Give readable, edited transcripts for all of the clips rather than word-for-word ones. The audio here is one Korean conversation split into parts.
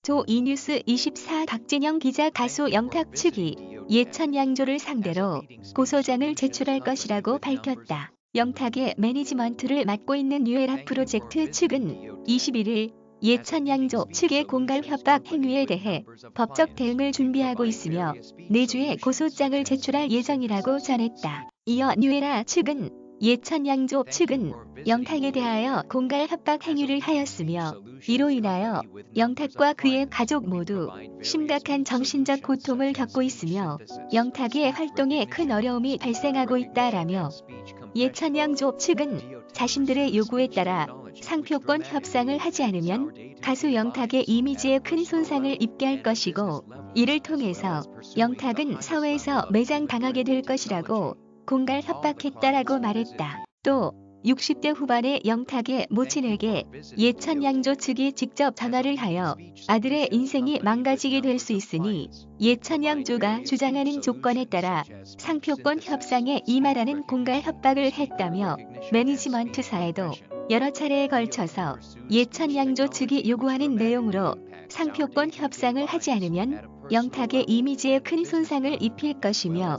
조 이뉴스 24 박진영 기자 가수 영탁 측이 예천 양조를 상대로 고소장을 제출할 것이라고 밝혔다. 영탁의 매니지먼트를 맡고 있는 뉴에라 프로젝트 측은 21일 예천 양조 측의 공갈 협박 행위에 대해 법적 대응을 준비하고 있으며 내주에 고소장을 제출할 예정이라고 전했다. 이어 뉴에라 측은 예천 양조 측은 영탁에 대하여 공갈 협박 행위를 하였으며 이로 인하여 영탁과 그의 가족 모두 심각한 정신적 고통을 겪고 있으며 영탁의 활동에 큰 어려움이 발생하고 있다라며 예천 양조 측은 자신들의 요구에 따라 상표권 협상을 하지 않으면 가수 영탁의 이미지에 큰 손상을 입게 할 것이고 이를 통해서 영탁은 사회에서 매장당하게 될 것이라고 공갈 협박했다라고 말했다. 또 60대 후반의 영탁의 모친에게 예천 양조 측이 직접 전화를 하여 아들의 인생이 망가지게 될 수 있으니 예천 양조가 주장하는 조건에 따라 상표권 협상에 임하라는 공갈 협박을 했다며 매니지먼트사에도 여러 차례에 걸쳐서 예천 양조 측이 요구하는 내용으로 상표권 협상을 하지 않으면 영탁의 이미지에 큰 손상을 입힐 것이며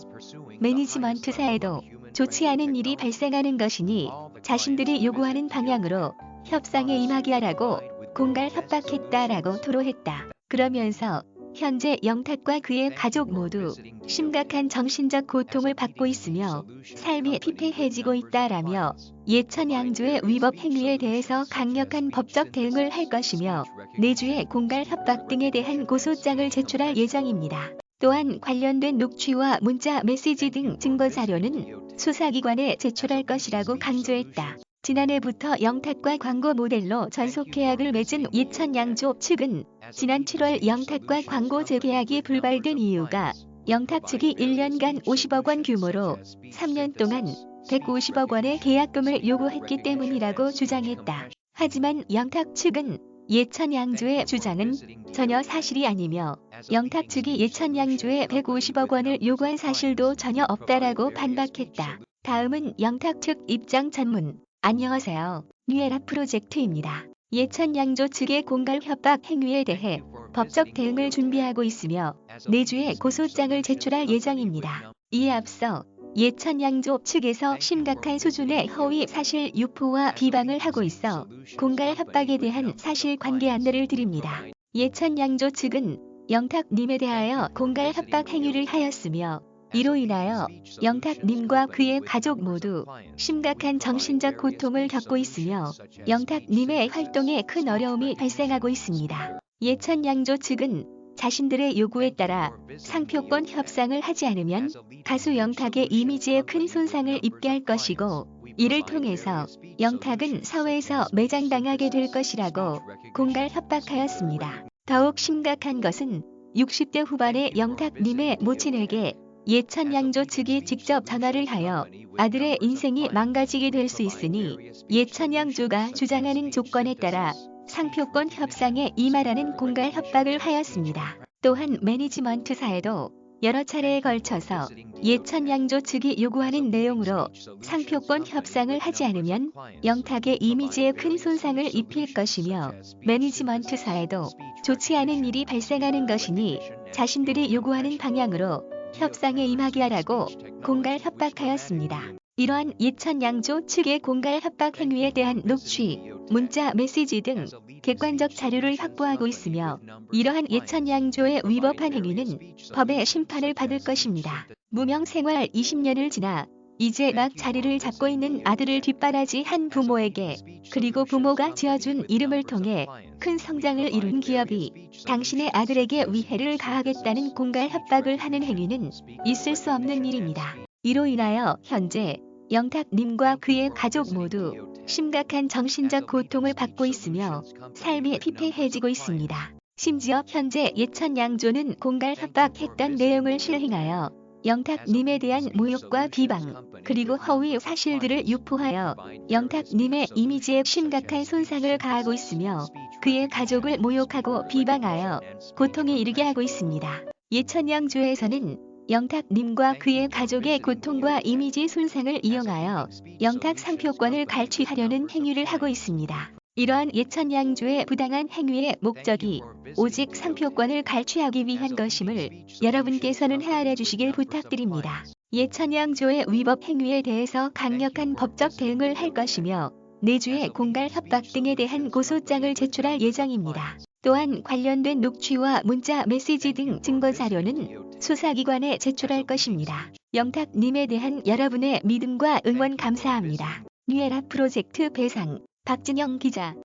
매니지먼트사에도 좋지 않은 일이 발생하는 것이니 자신들이 요구하는 방향으로 협상에 임하게 하라고 공갈 협박했다라고 토로했다. 그러면서 현재 영탁과 그의 가족 모두 심각한 정신적 고통을 받고 있으며 삶이 피폐해지고 있다라며 예천 양조의 위법 행위에 대해서 강력한 법적 대응을 할 것이며 내주의 공갈 협박 등에 대한 고소장을 제출할 예정입니다. 또한 관련된 녹취와 문자 메시지 등 증거 자료는 수사기관에 제출할 것이라고 강조했다. 지난해부터 영탁과 광고 모델로 전속 계약을 맺은 예천 양조 측은 지난 7월 영탁과 광고 재계약이 불발된 이유가 영탁 측이 1년간 50억 원 규모로 3년 동안 150억 원의 계약금을 요구했기 때문이라고 주장했다. 하지만 영탁 측은 예천 양조의 주장은 전혀 사실이 아니며 영탁 측이 예천 양조에 150억 원을 요구한 사실도 전혀 없다라고 반박했다. 다음은 영탁 측 입장 전문. 안녕하세요. 뉴에라 프로젝트입니다. 예천 양조 측의 공갈 협박 행위에 대해 법적 대응을 준비하고 있으며 내주에 고소장을 제출할 예정입니다. 이에 앞서 예천 양조 측에서 심각한 수준의 허위 사실 유포와 비방을 하고 있어 공갈 협박에 대한 사실관계 안내를 드립니다. 예천 양조 측은 영탁님에 대하여 공갈 협박 행위를 하였으며 이로 인하여 영탁님과 그의 가족 모두 심각한 정신적 고통을 겪고 있으며 영탁님의 활동에 큰 어려움이 발생하고 있습니다. 예천 양조 측은 자신들의 요구에 따라 상표권 협상을 하지 않으면 가수 영탁의 이미지에 큰 손상을 입게 할 것이고 이를 통해서 영탁은 사회에서 매장당하게 될 것이라고 공갈 협박하였습니다. 더욱 심각한 것은 60대 후반의 영탁님의 모친에게 예천 양조 측이 직접 전화를 하여 아들의 인생이 망가지게 될 수 있으니 예천 양조가 주장하는 조건에 따라 상표권 협상에 임하라는 공갈 협박을 하였습니다. 또한 매니지먼트사에도 여러 차례에 걸쳐서 예천 양조 측이 요구하는 내용으로 상표권 협상을 하지 않으면 영탁의 이미지에 큰 손상을 입힐 것이며 매니지먼트사에도 좋지 않은 일이 발생하는 것이니 자신들이 요구하는 방향으로 협상에 임하게 하라고 공갈 협박하였습니다. 이러한 예천 양조 측의 공갈 협박 행위에 대한 녹취, 문자 메시지 등 객관적 자료를 확보하고 있으며 이러한 예천 양조의 위법한 행위는 법의 심판을 받을 것입니다. 무명 생활 20년을 지나 이제 막 자리를 잡고 있는 아들을 뒷바라지한 부모에게 그리고 부모가 지어준 이름을 통해 큰 성장을 이룬 기업이 당신의 아들에게 위해를 가하겠다는 공갈 협박을 하는 행위는 있을 수 없는 일입니다. 이로 인하여 현재 영탁님과 그의 가족 모두 심각한 정신적 고통을 받고 있으며 삶이 피폐해지고 있습니다. 심지어 현재 예천 양조는 공갈 협박했던 내용을 실행하여 영탁님에 대한 모욕과 비방, 그리고 허위 사실들을 유포하여 영탁님의 이미지에 심각한 손상을 가하고 있으며 그의 가족을 모욕하고 비방하여 고통에 이르게 하고 있습니다. 예천 양조에서는 영탁님과 그의 가족의 고통과 이미지 손상을 이용하여 영탁 상표권을 갈취하려는 행위를 하고 있습니다. 이러한 예천양조의 부당한 행위의 목적이 오직 상표권을 갈취하기 위한 것임을 여러분께서는 헤아려 주시길 부탁드립니다. 예천양조의 위법 행위에 대해서 강력한 법적 대응을 할 것이며 내주의 공갈 협박 등에 대한 고소장을 제출할 예정입니다. 또한 관련된 녹취와 문자 메시지 등 증거 자료는 수사기관에 제출할 것입니다. 영탁님에 대한 여러분의 믿음과 응원 감사합니다. 뉴에라 프로젝트 배상 박진영 기자.